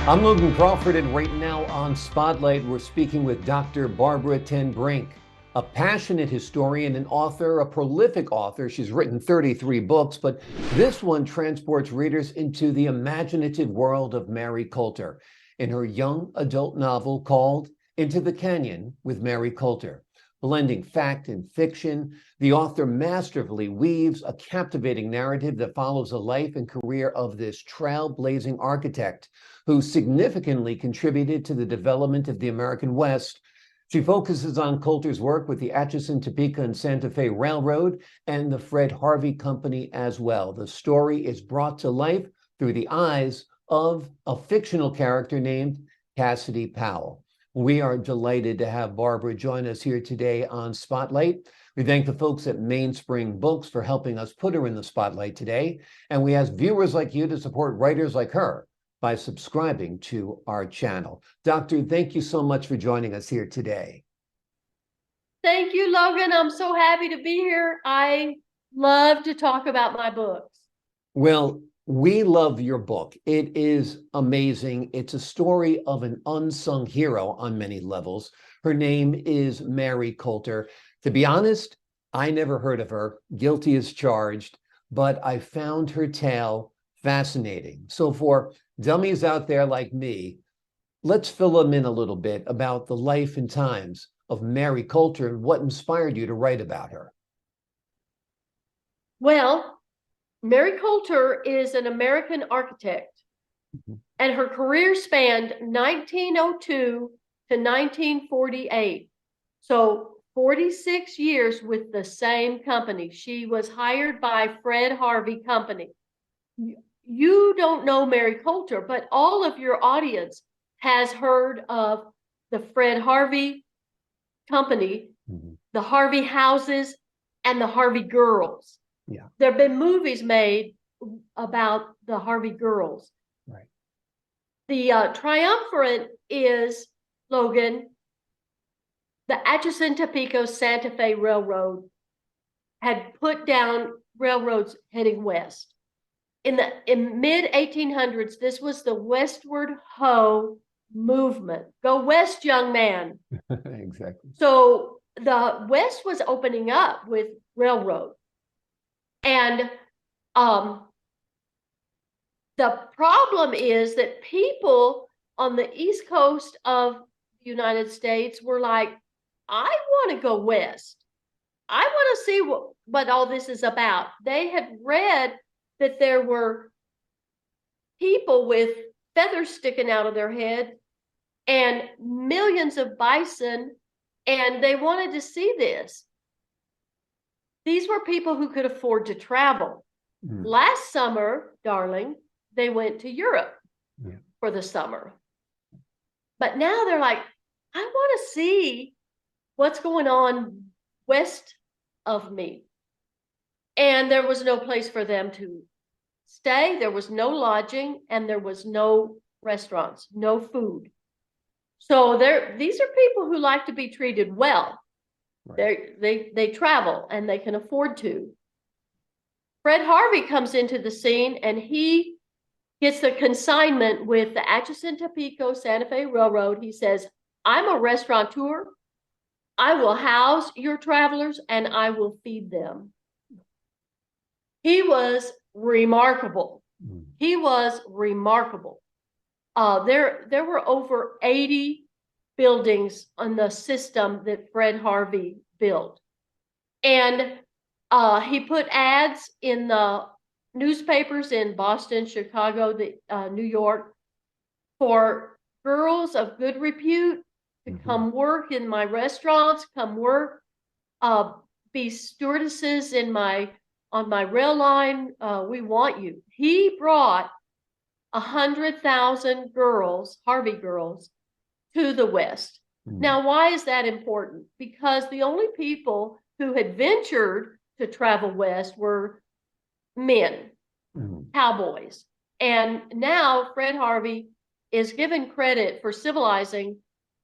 I'm Logan Crawford, and right now on Spotlight, we're speaking with Dr. Barbara ten Brink, a passionate historian and author, a prolific author. She's written 33 books, but this one transports readers into the imaginative world of Mary Colter in her young adult novel called Into the Canyon with Mary Colter. Blending fact and fiction, the author masterfully weaves a captivating narrative that follows the life and career of this trailblazing architect who significantly contributed to the development of the American West. She focuses on Colter's work with the Atchison, Topeka, and Santa Fe Railroad and the Fred Harvey Company as well. The story is brought to life through the eyes of a fictional character named Cassidy Powell. We are delighted to have Barbara join us here today on Spotlight. We thank the folks at Mainspring Books for helping us put her in the spotlight today. And we ask viewers like you to support writers like her by subscribing to our channel. Doctor, thank you so much for joining us here today. Thank you, Logan. I'm so happy to be here. I love to talk about my books. Well, we love your book. It is amazing. It's a story of an unsung hero on many levels. Her name is Mary Colter. To be honest, I never heard of her. Guilty as charged, but I found her tale fascinating. So for dummies out there like me, let's fill them in a little bit about the life and times of Mary Colter and what inspired you to write about her. Well, Mary Colter is an American architect, and her career spanned 1902 to 1948. So 46 years with the same company. She was hired by Fred Harvey Company. You don't know Mary Colter, but all of your audience has heard of the Fred Harvey Company, the Harvey houses, and the Harvey girls. Yeah. There have been movies made about the Harvey girls. Right. The triumvirate is, Logan, the Atchison, Topeka, Santa Fe Railroad had put down railroads heading west. In mid-1800s, this was the Westward Ho movement. Go west, young man. Exactly. So the West was opening up with railroad. And the problem is that people on the East Coast of the United States were like, I want to go west. I want to see what all this is about. They had read that there were people with feathers sticking out of their head and millions of bison, and they wanted to see this. These were people who could afford to travel. Last summer, darling, they went to Europe for the summer. But now they're like, I want to see what's going on west of me. And there was no place for them to stay. There was no lodging, and there was no restaurants, no food. So these are people who like to be treated well. Right. They travel and they can afford to. Fred Harvey comes into the scene, and he gets the consignment with the Atchison, Topeka, Santa Fe Railroad. He says, I'm a restaurateur. I will house your travelers and I will feed them. He was remarkable. He was remarkable. There were over 80 buildings on the system that Fred Harvey built. And he put ads in the newspapers in Boston, Chicago, New York, for girls of good repute to come work in my restaurants, come work, be stewardesses on my rail line. We want you. He brought 100,000 girls, Harvey girls, to the West. Now, why is that important? Because the only people who had ventured to travel west were men, cowboys. And now Fred Harvey is given credit for civilizing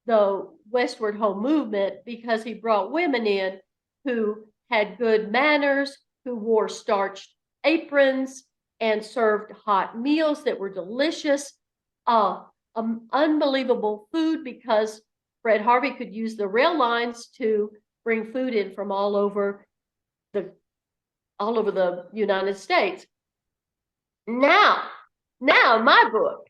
the Westward Ho movement because he brought women in who had good manners, who wore starched aprons and served hot meals that were delicious. unbelievable food because Fred Harvey could use the rail lines to bring food in from all over the United States. Now my book.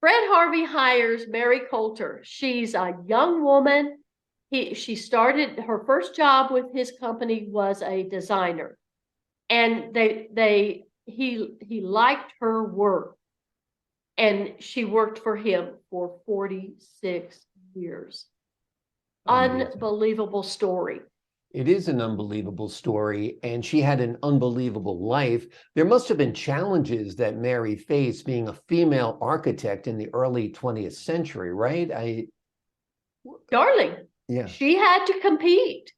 Fred Harvey hires Mary Colter. She's a young woman. She started her first job with his company was a designer, and he liked her work, and she worked for him for 46 years. Amazing. Unbelievable story. It is an unbelievable story, and she had an unbelievable life. There must have been challenges that Mary faced being a female architect in the early 20th century, right? Darling, yeah. She had to compete.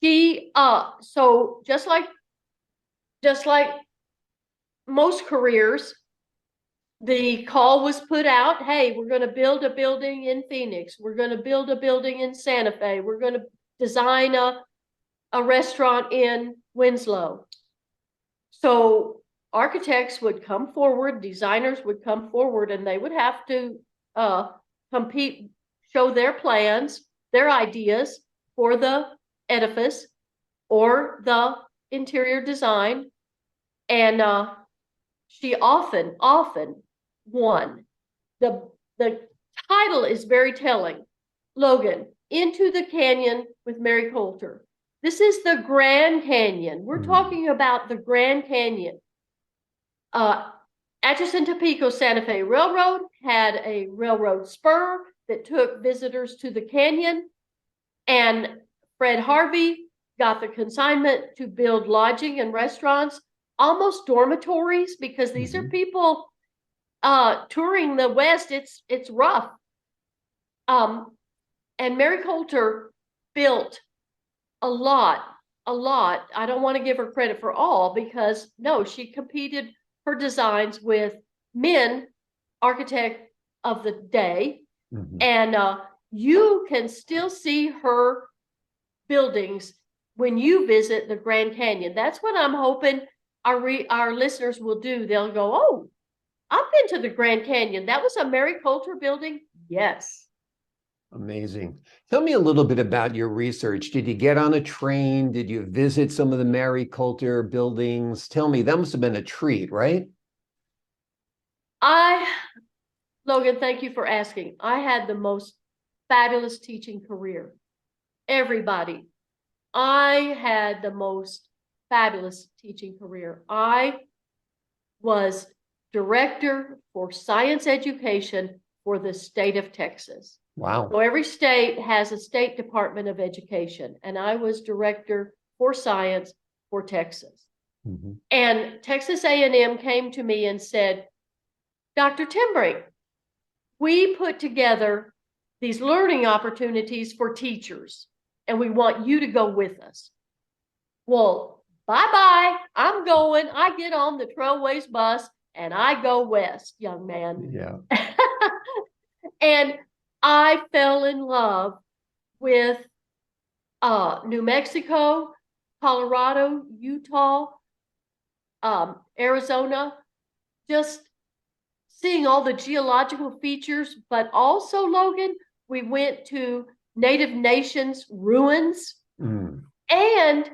So just like most careers, the call was put out, hey, we're going to build a building in Phoenix. We're going to build a building in Santa Fe. We're going to design a restaurant in Winslow. So architects would come forward, designers would come forward, and they would have to compete, show their plans, their ideas for the edifice or the interior design. And she often won. The title is very telling. Logan, Into the Canyon with Mary Colter. This is the Grand Canyon. We're talking about the Grand Canyon. Atchison, Topeka, Santa Fe Railroad had a railroad spur that took visitors to the canyon. And Fred Harvey got the consignment to build lodging and restaurants, almost dormitories, because these are people touring the West. It's rough. And Mary Colter built a lot. I don't want to give her credit for all because no, she competed her designs with men, architect of the day. And you can still see her buildings when you visit the Grand Canyon. That's what I'm hoping our listeners will do. They'll go, oh, I've been to the Grand Canyon. That was a Mary Colter building? Yes. Amazing. Tell me a little bit about your research. Did you get on a train? Did you visit some of the Mary Colter buildings? Tell me, that must have been a treat, right? Logan, thank you for asking. I had the most fabulous teaching career. Everybody. I had the most fabulous teaching career. I was director for science education for the state of Texas. Wow. So every state has a state department of education, and I was director for science for Texas. And Texas A&M came to me and said, Dr. Brink, we put together these learning opportunities for teachers, and we want you to go with us. Well, bye-bye, I'm going. I get on the Trailways bus, and I go west, young man. Yeah. And I fell in love with New Mexico, Colorado, Utah, Arizona, just seeing all the geological features, but also, Logan, we went to Native Nations ruins, and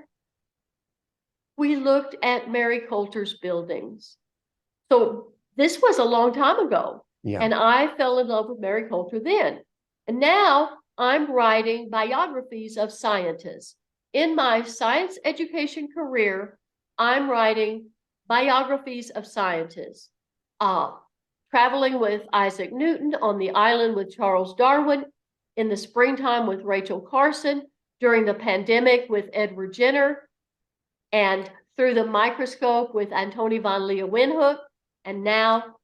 we looked at Mary Colter's buildings. So this was a long time ago. Yeah. And I fell in love with Mary Colter then. And now I'm writing biographies of scientists. In my science education career, I'm writing biographies of scientists. Traveling with Isaac Newton, on the island with Charles Darwin, in the springtime with Rachel Carson, during the pandemic with Edward Jenner, and through the microscope with Antoni van Leeuwenhoek, and now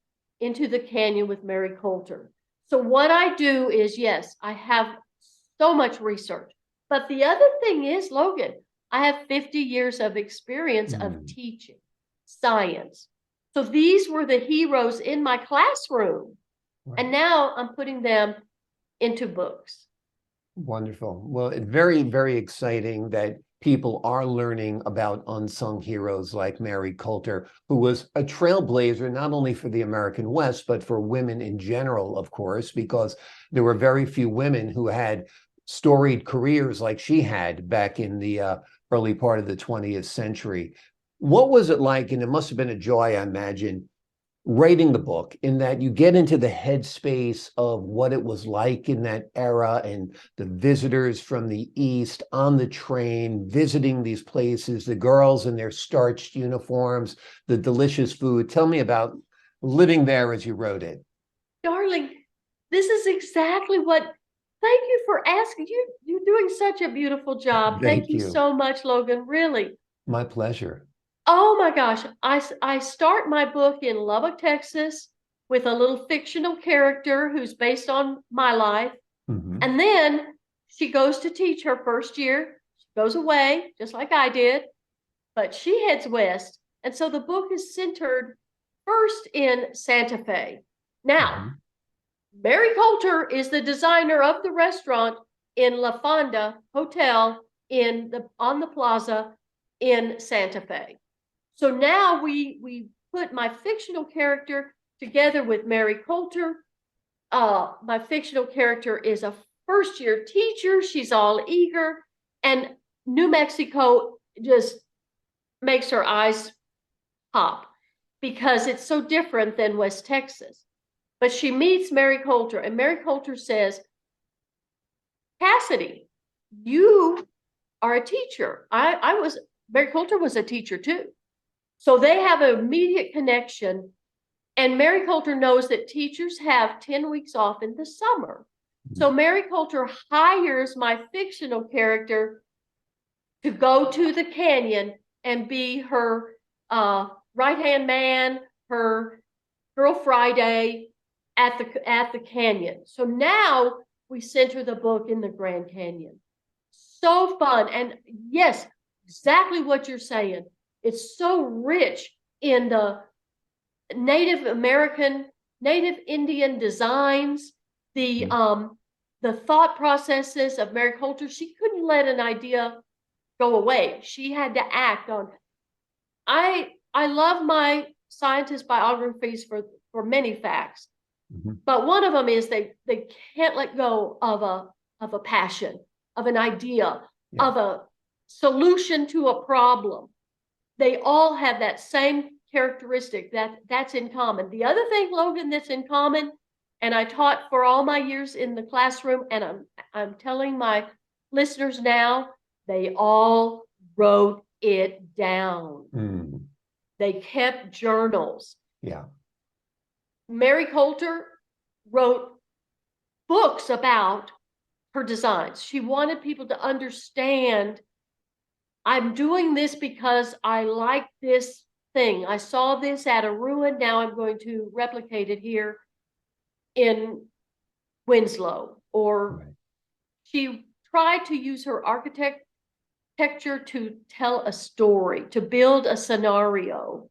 Into the Canyon with Mary Colter. So what I do is, yes, I have so much research. But the other thing is, Logan, I have 50 years of experience of teaching science. So these were the heroes in my classroom. Right. And now I'm putting them into books. Wonderful. Well, it's very, very exciting that people are learning about unsung heroes like Mary Colter, who was a trailblazer, not only for the American West, but for women in general, of course, because there were very few women who had storied careers like she had back in the early part of the 20th century. What was it like? And it must have been a joy, I imagine, writing the book, in that you get into the headspace of what it was like in that era, and the visitors from the East on the train visiting these places, the girls in their starched uniforms, the delicious food. Tell me about living there as you wrote it. Darling, this is exactly what, thank you for asking. You're doing such a beautiful job. Thank Thank you you. so much, Logan, really. My pleasure. Oh my gosh. I start my book in Lubbock, Texas, with a little fictional character who's based on my life. Mhm. And then she goes to teach her first year. She goes away, just like I did, but she heads west. And so the book is centered first in Santa Fe. Now, Mhm. Mary Colter is the designer of the restaurant in La Fonda Hotel on the plaza in Santa Fe. So now we put my fictional character together with Mary Colter. My fictional character is a first year teacher. She's all eager, and New Mexico just makes her eyes pop because it's so different than West Texas. But she meets Mary Colter, and Mary Colter says, Cassidy, you are a teacher. Mary Colter was a teacher too. So they have an immediate connection. And Mary Colter knows that teachers have 10 weeks off in the summer. So Mary Colter hires my fictional character to go to the canyon and be her right-hand man, her Girl Friday at the canyon. So now we center the book in the Grand Canyon. So fun. And yes, exactly what you're saying. It's so rich in the Native American, Native Indian designs, the thought processes of Mary Colter. She couldn't let an idea go away. She had to act on. I love my scientist biographies for many facts, but one of them is they can't let go of a passion, of an idea, of a solution to a problem. They all have that same characteristic that's in common. The other thing, Logan, that's in common, and I taught for all my years in the classroom, and I'm telling my listeners now, they all wrote it down. They kept journals. Yeah. Mary Colter wrote books about her designs. She wanted people to understand, I'm doing this because I like this thing. I saw this at a ruin. Now I'm going to replicate it here in Winslow. Or she tried to use her architecture to tell a story, to build a scenario.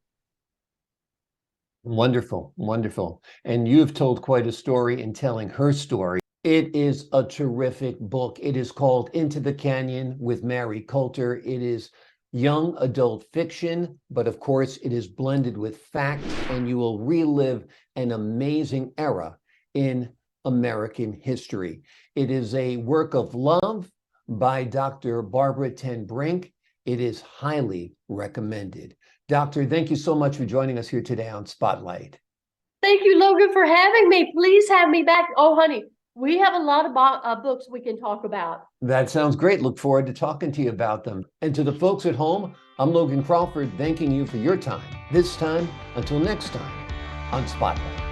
Wonderful, wonderful. And you've told quite a story in telling her story. It is a terrific book. It is called Into the Canyon with Mary Colter. It is young adult fiction, but of course it is blended with fact, and you will relive an amazing era in American history. It is a work of love by Dr. Barbara Ten Brink. It is highly recommended. Doctor, thank you so much for joining us here today on Spotlight. Thank you, Logan, for having me. Please have me back. Oh, honey, we have a lot of books we can talk about. That sounds great. Look forward to talking to you about them. And to the folks at home, I'm Logan Crawford, thanking you for your time. This time, until next time on Spotlight.